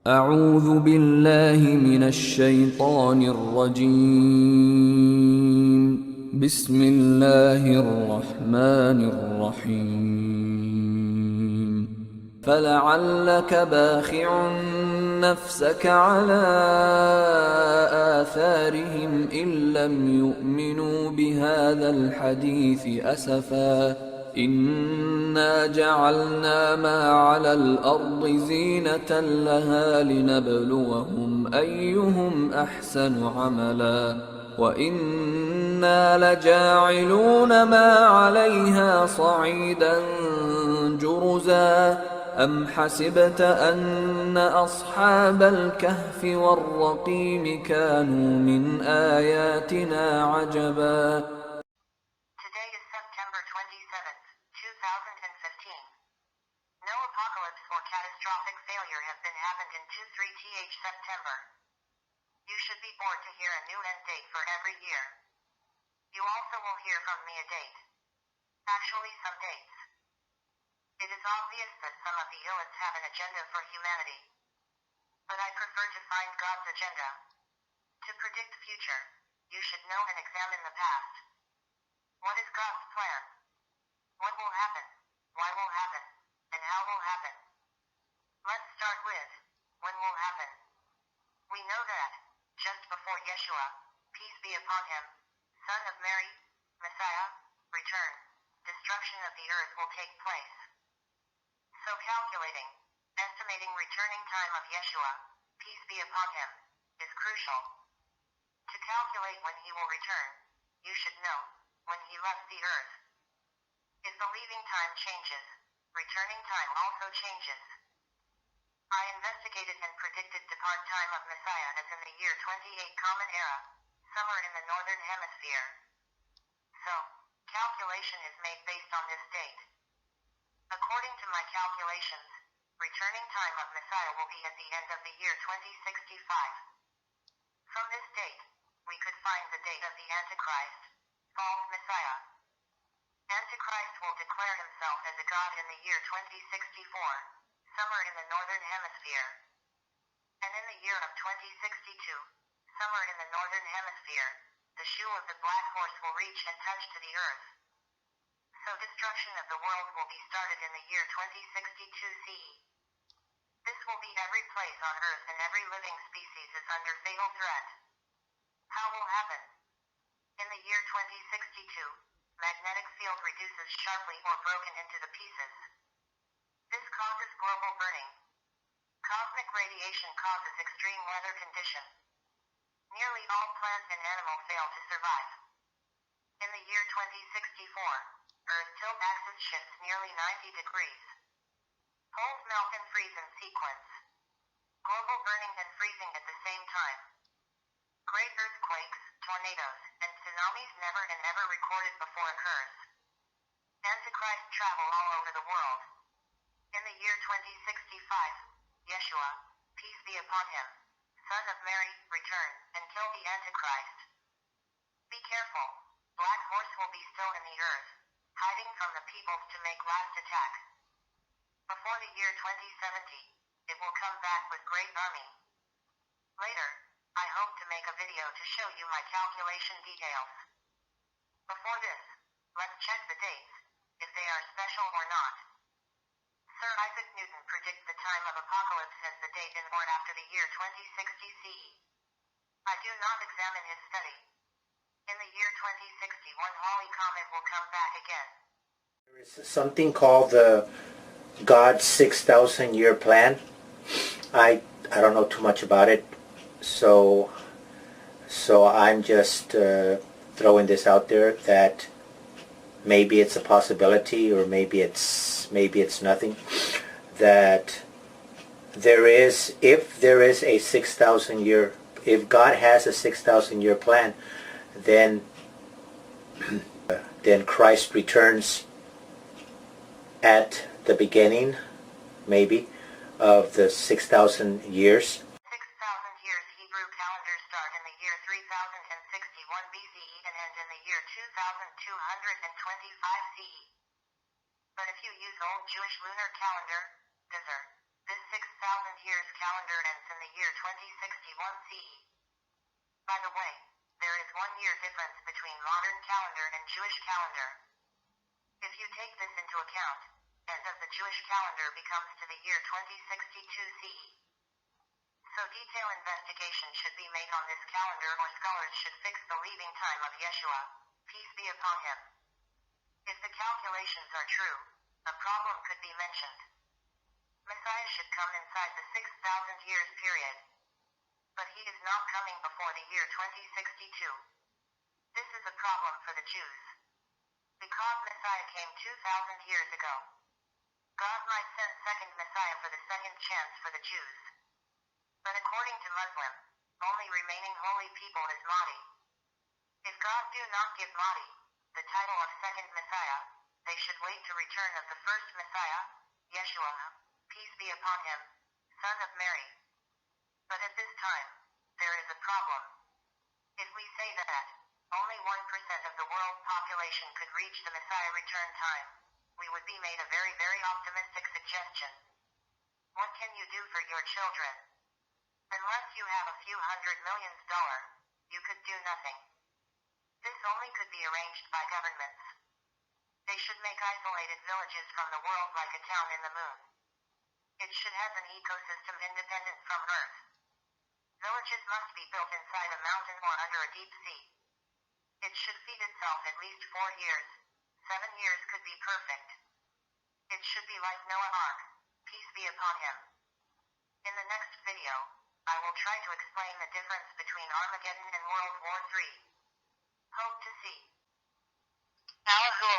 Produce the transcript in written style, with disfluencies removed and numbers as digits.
أعوذ بالله من الشيطان الرجيم. بسم الله الرحمن الرحيم. فلعلك باخع نفسك على آثارهم إن لم يؤمنوا بهذا الحديث أسفا. إنا جعلنا ما على الأرض زينة لها لنبلوهم أيهم أحسن عملا وإنا لجاعلون ما عليها صعيدا جرزا. أم حسبت أن أصحاب الكهف والرقيم كانوا من آياتنا عجبا. Today is September 27th, 2015. No apocalypse or catastrophic failure has been happened in 23th September. You should be bored to hear a new end date for every year. You also will hear from me a date. Actually, some dates. It is obvious that some of the elites have an agenda for humanity. But I prefer to find God's agenda. To predict the future, you should know and examine the past. What is God's plan? What will happen? Why will happen? And how will happen? Let's start with, when will happen? We know that, just before Yeshua, peace be upon him, son of Mary, Messiah, return, destruction of the earth will take place. So calculating, estimating returning time of Yeshua, peace be upon him, is crucial. To calculate when he will return, you should know, when he left the earth. If the leaving time changes, returning time also changes. I investigated and predicted depart time of Messiah as in the year 28 Common Era, somewhere in the northern hemisphere. So, calculation is made based on this date. According to my calculations, returning time of Messiah will be at the end of the year 2065. From this date, we could find the date of the Antichrist, false Messiah. Antichrist will declare himself as a god in the year 2064, somewhere in the northern hemisphere. And in the year of 2062, somewhere in the northern hemisphere, the shoe of the black horse will reach and touch to the earth. So destruction of the world will be started in the year 2062 CE. This will be every place on earth and every living species is under fatal threat. How will happen? In the year 2062, magnetic field reduces sharply or broken into the pieces. This causes global burning. Cosmic radiation causes extreme weather condition. Nearly all plants and animals fail to survive. In the year 2064, Earth tilt axis shifts nearly 90 degrees. Poles melt and freeze in sequence. Global burning and freezing at the same time. Great earthquakes, tornadoes, and tsunamis never and ever recorded before occurs. Antichrist travel all over the world. In the year 2065, Yeshua, peace be upon him, son of Mary, return, and kill the Antichrist. Be careful, black horse will be still in the earth, hiding from the peoples to make last attack. Before the year 2070, it will come back with great army. Later, I hope to make a video to show you my calculation details. Before this, let's check the dates, if they are special or not. Sir Isaac Newton predicts the time of apocalypse as the date in or after the year 2060 CE. I do not examine his study. In the year 2061 Halley comet will come back again. There is something called the God's 6,000 year plan. I don't know too much about it, so I'm just throwing this out there that maybe it's a possibility or maybe it's nothing. That there is, if there is a 6,000 year, if God has a 6,000 year plan, then Christ returns at the beginning, maybe, of the 6,000 years. 6,000 years Hebrew calendar start in the year 3061 BCE and end in the year 2225 CE. But if you use old Jewish lunar calendar, This 6,000 years calendar ends in the year 2061 CE. By the way, there is 1 year difference between modern calendar and Jewish calendar. If you take this into account, end of the Jewish calendar becomes to the year 2062 CE. So detail investigation should be made on this calendar, or scholars should fix the leaving time of Yeshua, peace be upon him. If the calculations are true, a problem could be mentioned. Messiah should come inside the 6,000 years period. But he is not coming before the year 2062. This is a problem for the Jews. Because Messiah came 2,000 years ago. God might send second Messiah for the second chance for the Jews. But according to Muslim, only remaining holy people is Mahdi. If God do not give Mahdi the title of second Messiah, they should wait to return of the first Messiah, Yeshua, peace be upon him, son of Mary. But at this time, there is a problem. If we say that only 1% of the world population could reach the Messiah return time, we would be made a very, very optimistic suggestion. What can you do for your children? Unless you have a few $100 million, you could do nothing. This only could be arranged by governments. They should make isolated villages from the world like a town in the moon. It should have an ecosystem independent from Earth. Villages must be built inside a mountain or under a deep sea. It should feed itself at least 4 years. 7 years could be perfect. It should be like Noah's Ark, peace be upon him. In the next video, I will try to explain the difference between Armageddon and World War III. Hope to see. Allah who